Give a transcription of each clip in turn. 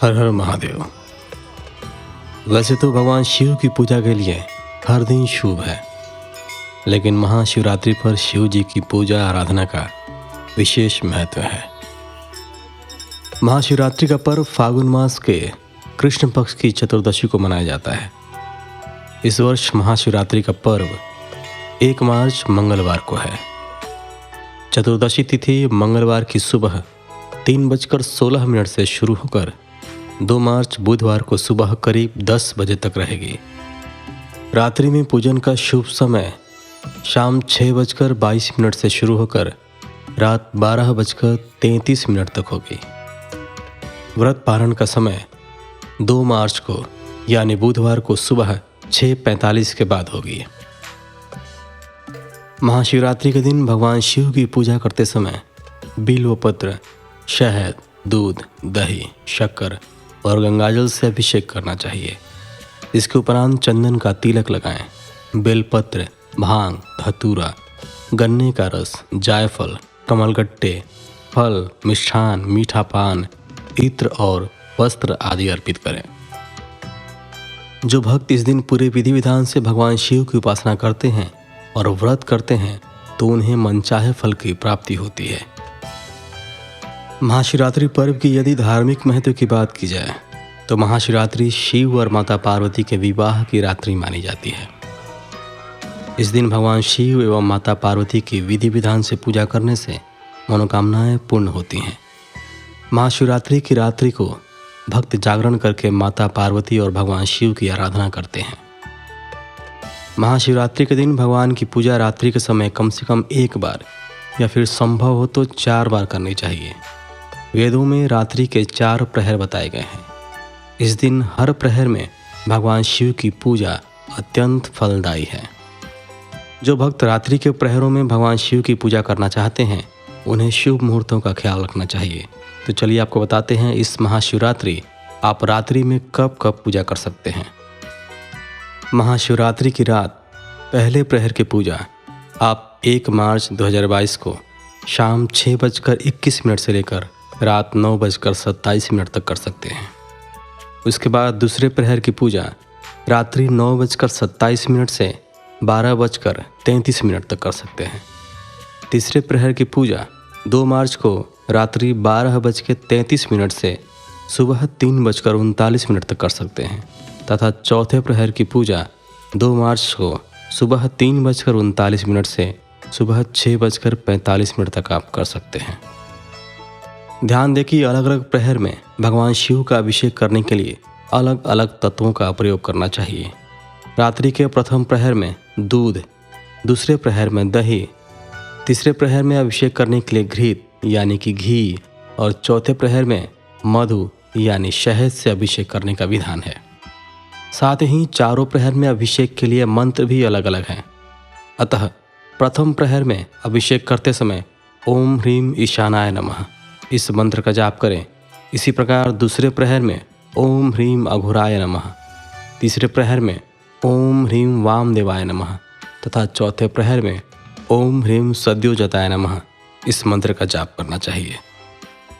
हर हर महादेव। वैसे तो भगवान शिव की पूजा के लिए हर दिन शुभ है, लेकिन महाशिवरात्रि पर शिव जी की पूजा आराधना का विशेष महत्व है। महाशिवरात्रि का पर्व फागुन मास के कृष्ण पक्ष की चतुर्दशी को मनाया जाता है। इस वर्ष महाशिवरात्रि का पर्व 1 मार्च मंगलवार को है। चतुर्दशी तिथि मंगलवार की सुबह 3:16 से शुरू होकर 2 मार्च बुधवार को सुबह करीब 10 बजे तक रहेगी। रात्रि में पूजन का शुभ समय शाम 6:22 से शुरू होकर रात 12:33 तक होगी। व्रत पारण का समय 2 मार्च को यानी बुधवार को सुबह 6:45 के बाद होगी। महाशिवरात्रि के दिन भगवान शिव की पूजा करते समय बिल्वपत्र, शहद, दूध, दही, शक्कर और गंगाजल से अभिषेक करना चाहिए। इसके उपरांत चंदन का तिलक लगाएं। बेलपत्र, भांग, धतूरा, गन्ने का रस, जायफल, कमलगट्टे, फल, मिष्ठान, मीठा पान, इत्र और वस्त्र आदि अर्पित करें। जो भक्त इस दिन पूरे विधि विधान से भगवान शिव की उपासना करते हैं और व्रत करते हैं तो उन्हें मनचाहे फल की प्राप्ति होती है। महाशिवरात्रि पर्व की यदि धार्मिक महत्व की बात की जाए तो महाशिवरात्रि शिव और माता पार्वती के विवाह की रात्रि मानी जाती है। इस दिन भगवान शिव एवं माता पार्वती की विधि विधान से पूजा करने से मनोकामनाएं पूर्ण होती हैं। महाशिवरात्रि की रात्रि को भक्त जागरण करके माता पार्वती और भगवान शिव की आराधना करते हैं। महाशिवरात्रि के दिन भगवान की पूजा रात्रि के समय कम से कम 1 बार या फिर संभव हो तो 4 बार करनी चाहिए। वेदों में रात्रि के 4 प्रहर बताए गए हैं। इस दिन हर प्रहर में भगवान शिव की पूजा अत्यंत फलदायी है। जो भक्त रात्रि के प्रहरों में भगवान शिव की पूजा करना चाहते हैं उन्हें शुभ मुहूर्तों का ख्याल रखना चाहिए। तो चलिए आपको बताते हैं इस महाशिवरात्रि आप रात्रि में कब कब पूजा कर सकते हैं। महाशिवरात्रि की रात पहले प्रहर की पूजा आप 1 मार्च 2022 को शाम 6:21 से लेकर रात 9:27 तक कर सकते हैं। उसके बाद दूसरे प्रहर की पूजा रात्रि 9:27 से 12:33 तक कर सकते हैं। तीसरे प्रहर की पूजा 2 मार्च को रात्रि 12:33 से सुबह 3:39 तक कर सकते हैं तथा चौथे प्रहर की पूजा 2 मार्च को सुबह 3:39 से सुबह 6:45 तक आप कर सकते हैं। ध्यान दें कि अलग अलग प्रहर में भगवान शिव का अभिषेक करने के लिए अलग अलग तत्वों का प्रयोग करना चाहिए। रात्रि के प्रथम प्रहर में दूध, दूसरे प्रहर में दही, तीसरे प्रहर में अभिषेक करने के लिए घृत यानी कि घी और चौथे प्रहर में मधु यानी शहद से अभिषेक करने का विधान है। साथ ही चारों प्रहर में अभिषेक के लिए मंत्र भी अलग अलग हैं। अतः प्रथम प्रहर में अभिषेक करते समय ओम ह्रीम ईशानाय नमः इस मंत्र का जाप करें। इसी प्रकार दूसरे प्रहर में ओम ह्रीम अघोराय नमः, तीसरे प्रहर में ओम ह्रीम वामदेवाय नमः तथा चौथे प्रहर में ओम ह्रीम सद्योजताय नमः इस मंत्र का जाप करना चाहिए।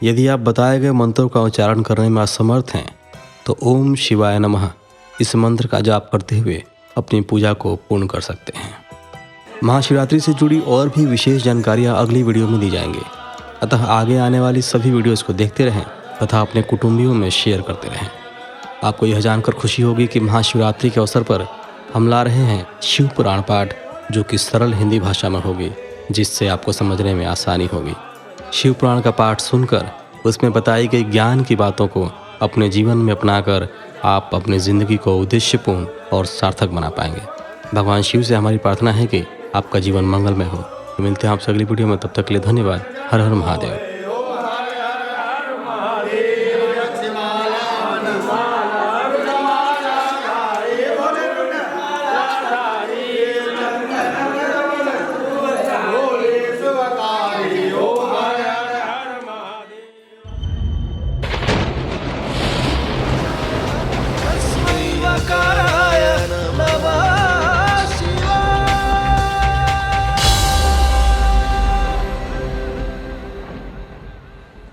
यदि आप बताए गए मंत्रों का उच्चारण करने में असमर्थ हैं तो ओम शिवाय नमः इस मंत्र का जाप करते हुए अपनी पूजा को पूर्ण कर सकते हैं। महाशिवरात्रि से जुड़ी और भी विशेष जानकारियाँ अगली वीडियो में दी जाएंगी। अतः आगे आने वाली सभी वीडियोस को देखते रहें तथा अपने कुटुंबियों में शेयर करते रहें। आपको यह जानकर खुशी होगी कि महाशिवरात्रि के अवसर पर हम ला रहे हैं शिव पुराण पाठ, जो कि सरल हिंदी भाषा में होगी, जिससे आपको समझने में आसानी होगी। शिव पुराण का पाठ सुनकर उसमें बताई गई ज्ञान की बातों को अपने जीवन में अपनाकर आप अपनी ज़िंदगी को उद्देश्यपूर्ण और सार्थक बना पाएंगे। भगवान शिव से हमारी प्रार्थना है कि आपका जीवन मंगलमय हो। मिलते हैं आपसे अगली वीडियो में, तब तक के लिए धन्यवाद। हर हर महादेव।